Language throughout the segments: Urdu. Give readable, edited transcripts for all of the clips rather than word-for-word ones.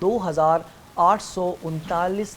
2,839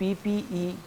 PPE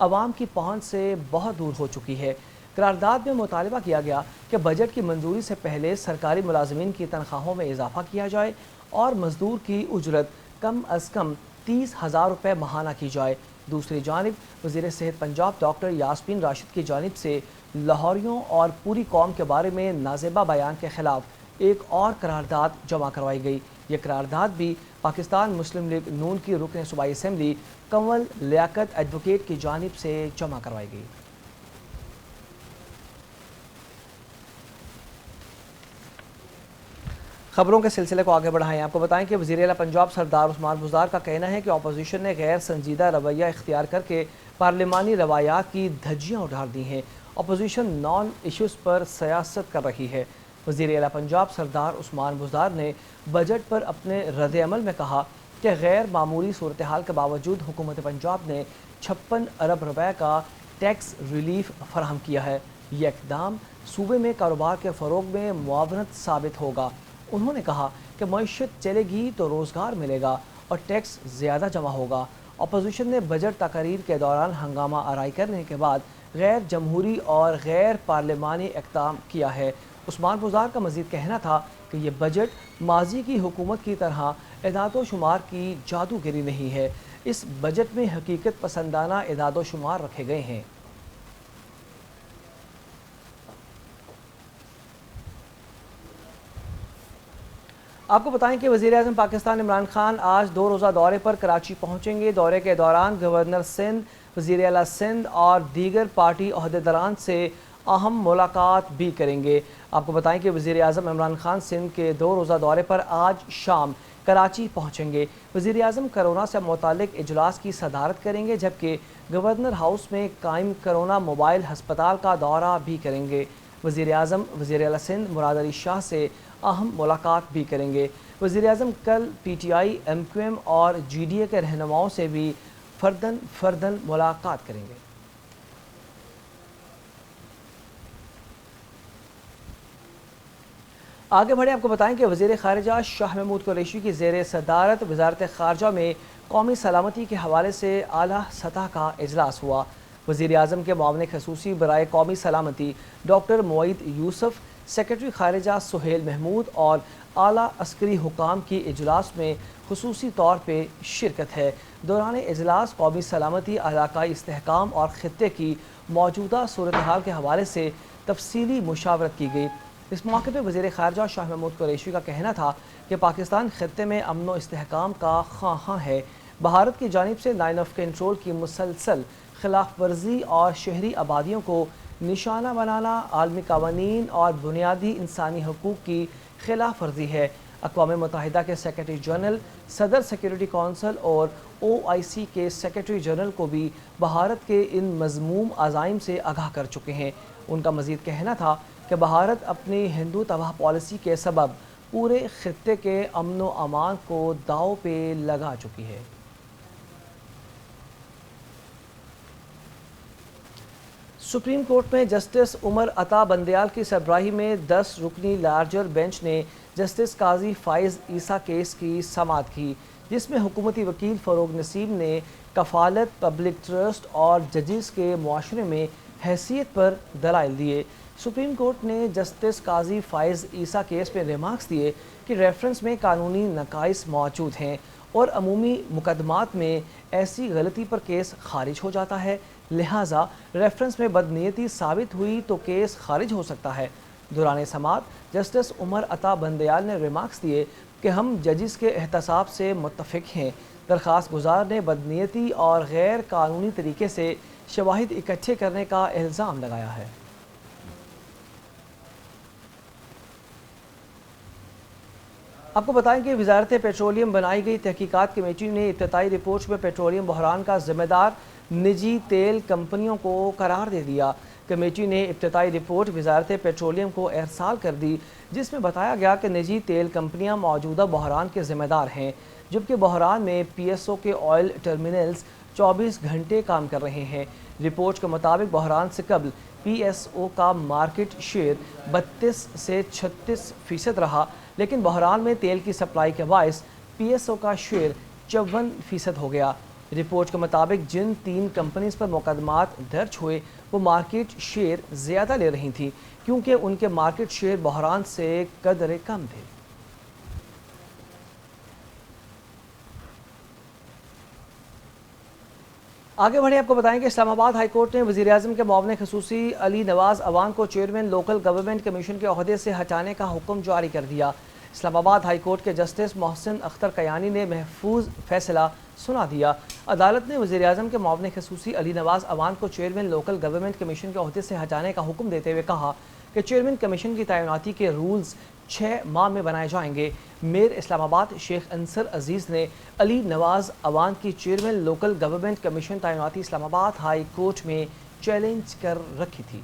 عوام کی پہنچ سے بہت دور ہو چکی ہے۔ قرارداد میں مطالبہ کیا گیا کہ بجٹ کی منظوری سے پہلے سرکاری ملازمین کی تنخواہوں میں اضافہ کیا جائے اور مزدور کی اجرت کم از کم 30,000 روپے ماہانہ کی جائے۔ دوسری جانب وزیر صحت پنجاب ڈاکٹر یاسمین راشد کی جانب سے لاہوریوں اور پوری قوم کے بارے میں نازیبہ بیان کے خلاف ایک اور قرارداد جمع کروائی گئی۔ یہ قرارداد بھی پاکستان مسلم لیگ نون کی رکن صوبائی اسمبلی کنول لیاقت ایڈوکیٹ کی جانب سے جمع کروائی گئی۔ خبروں کے سلسلے کو آگے بڑھائیں۔ آپ کو بتائیں کہ وزیر اعلیٰ پنجاب سردار عثمان بزدار کا کہنا ہے کہ اپوزیشن نے غیر سنجیدہ رویہ اختیار کر کے پارلیمانی روایات کی دھجیاں اڑا دی ہیں۔ اپوزیشن نان ایشوز پر سیاست کر رہی ہے۔ وزیر اعلیٰ پنجاب سردار عثمان بزدار نے بجٹ پر اپنے رد عمل میں کہا کہ غیر معمولی صورتحال کے باوجود حکومت پنجاب نے 56 ارب روپے کا ٹیکس ریلیف فراہم کیا ہے۔ یہ اقدام صوبے میں کاروبار کے فروغ میں معاونت ثابت ہوگا۔ انہوں نے کہا کہ معیشت چلے گی تو روزگار ملے گا اور ٹیکس زیادہ جمع ہوگا۔ اپوزیشن نے بجٹ تقاریر کے دوران ہنگامہ آرائی کرنے کے بعد غیر جمہوری اور غیر پارلیمانی اقدام کیا ہے۔ عثمان بزدار کا مزید کہنا تھا کہ یہ بجٹ ماضی کی حکومت کی طرح اعداد و شمار کی جادوگری نہیں ہے۔ اس بجٹ میں حقیقت پسندانہ اعداد و شمار رکھے گئے ہیں۔ آپ کو بتائیں کہ وزیر اعظم پاکستان عمران خان آج 2 روزہ دورے پر کراچی پہنچیں گے۔ دورے کے دوران گورنر سندھ، وزیر اعلیٰ سندھ اور دیگر پارٹی عہدیداران سے اہم ملاقات بھی کریں گے۔ آپ کو بتائیں کہ وزیر اعظم عمران خان سندھ کے 2 روزہ دورے پر آج شام کراچی پہنچیں گے۔ وزیر اعظم کرونا سے متعلق اجلاس کی صدارت کریں گے، جبکہ گورنر ہاؤس میں قائم کرونا موبائل ہسپتال کا دورہ بھی کریں گے۔ وزیر اعظم وزیر اعلیٰ سندھ مراد علی شاہ سے اہم ملاقات بھی کریں گے۔ وزیر اعظم کل P T I, M Q M اور جی ڈی اے کے رہنماؤں سے بھی فردن ملاقات کریں گے۔ آگے بڑھیں۔ آپ کو بتائیں کہ وزیر خارجہ شاہ محمود قریشی کی زیر صدارت وزارت خارجہ میں قومی سلامتی کے حوالے سے اعلیٰ سطح کا اجلاس ہوا۔ وزیر اعظم کے معاون خصوصی برائے قومی سلامتی ڈاکٹر معید یوسف، سیکرٹری خارجہ سہیل محمود اور اعلیٰ عسکری حکام کی اجلاس میں خصوصی طور پہ شرکت ہے۔ دوران اجلاس قومی سلامتی، علاقائی استحکام اور خطے کی موجودہ صورتحال کے حوالے سے تفصیلی مشاورت کی گئی۔ اس موقع پہ وزیر خارجہ شاہ محمود قریشی کا کہنا تھا کہ پاکستان خطے میں امن و استحکام کا خواہاں ہے۔ بھارت کی جانب سے لائن آف کنٹرول کی مسلسل خلاف ورزی اور شہری آبادیوں کو نشانہ بنانا عالمی قوانین اور بنیادی انسانی حقوق کی خلاف ورزی ہے۔ اقوام متحدہ کے سیکرٹری جنرل، صدر سیکورٹی کونسل اور او آئی سی کے سیکرٹری جنرل کو بھی بھارت کے ان مذموم عزائم سے آگاہ کر چکے ہیں۔ ان کا مزید کہنا تھا کہ بھارت اپنی ہندو تباہ پالیسی کے سبب پورے خطے کے امن و امان کو داؤ پہ لگا چکی ہے۔ سپریم کورٹ میں جسٹس عمر عطا بندیال کی سربراہی میں 10 رکنی لارجر بینچ نے جسٹس قاضی فائز عیسیٰ کیس کی سماعت کی، جس میں حکومتی وکیل فروغ نسیم نے کفالت، پبلک ٹرسٹ اور ججز کے معاشرے میں حیثیت پر دلائل دیے۔ سپریم کورٹ نے جسٹس قاضی فائز عیسیٰ کیس میں ریمارکس دیے کہ ریفرنس میں قانونی نقائص موجود ہیں اور عمومی مقدمات میں ایسی غلطی پر کیس خارج ہو جاتا ہے، لہٰذا ریفرنس میں بدنیتی ثابت ہوئی تو کیس خارج ہو سکتا ہے۔ دوران سماعت جسٹس عمر عطا بندیال نے ریمارکس دیے کہ ہم ججز کے احتساب سے متفق ہیں۔ درخواست گزار نے بدنیتی اور غیر قانونی طریقے سے شواہد اکٹھے کرنے کا الزام لگایا ہے۔ آپ کو بتائیں کہ وزارت پیٹرولیم بنائی گئی تحقیقات کمیٹی نے ابتدائی رپورٹ میں پیٹرولیم بحران کا ذمہ دار نجی تیل کمپنیوں کو قرار دے دیا۔ کمیٹی نے ابتدائی رپورٹ وزارت پیٹرولیم کو ارسال کر دی، جس میں بتایا گیا کہ نجی تیل کمپنیاں موجودہ بحران کے ذمہ دار ہیں، جبکہ بحران میں پی ایس او کے آئل ٹرمینلز 24 گھنٹے کام کر رہے ہیں۔ رپورٹ کے مطابق بحران سے قبل پی ایس او کا مارکیٹ شیئر 32 سے 36% رہا، لیکن بحران میں تیل کی سپلائی کے باعث پی ایس او کا شیئر 54% ہو گیا۔ رپورٹ کے مطابق جن 3 کمپنیز پر مقدمات درج ہوئے وہ مارکیٹ شیئر زیادہ لے رہی تھیں کیونکہ ان کے مارکیٹ شیئر بحران سے قدرے کم تھے۔ آگے بڑھے آپ کو بتائیں کہ اسلام آباد ہائی کورٹ نے وزیر اعظم کے معاون خصوصی علی نواز عوان کو چیئرمین لوکل گورنمنٹ کمیشن کے عہدے سے ہٹانے کا حکم جاری کر دیا۔ اسلام آباد ہائی کورٹ کے جسٹس محسن اختر کیانی نے محفوظ فیصلہ سنا دیا۔ عدالت نے وزیر اعظم کے معاون خصوصی علی نواز عوان کو چیئرمین لوکل گورنمنٹ کمیشن کے عہدے سے ہٹانے کا حکم دیتے ہوئے کہا کہ چیئرمین کمیشن کی تعیناتی کے رولز 6 ماہ میں بنائے جائیں گے۔ میر اسلام آباد شیخ انصر عزیز نے علی نواز عوان کی چیئرمین لوکل گورنمنٹ کمیشن تعیناتی اسلام آباد ہائی کورٹ میں چیلنج کر رکھی تھی۔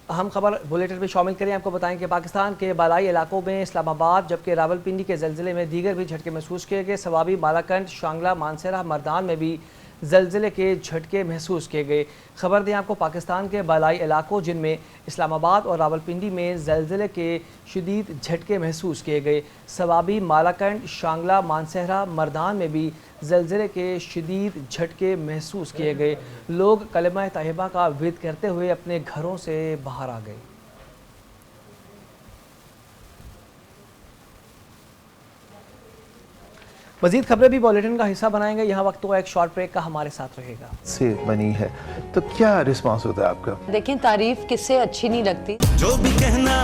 اہم خبر بلیٹن میں شامل کریں، آپ کو بتائیں کہ پاکستان کے بالائی علاقوں میں اسلام آباد جبکہ راولپنڈی کے زلزلے میں دیگر بھی جھٹکے محسوس کیے گئے۔ سوابی، بالاکنڈ، شانگلہ، مانسہرہ، مردان میں بھی زلزلے کے جھٹکے محسوس کیے گئے۔ خبر دیں آپ کو پاکستان کے بالائی علاقوں جن میں اسلام آباد اور راولپنڈی میں زلزلے کے شدید جھٹکے محسوس کیے گئے۔ سوابی، بالاکنڈ، شانگلہ، مانسہرہ، مردان میں بھی زلزلے کے شدید جھٹکے محسوس کیے گئے۔ لوگ کلمہ طیبہ کا ورد کرتے ہوئے اپنے گھروں سے باہر آ گئے۔ مزید خبریں بھی بولیٹن کا حصہ بنائیں گے، یہاں وقت ہوا ایک شارٹ بریک کا، ہمارے ساتھ رہے گا۔ سے بنی ہے تو کیا رسپانس ہوتا ہے آپ کا؟ دیکھیں تعریف کس سے اچھی نہیں لگتی۔ جو بھی کہنا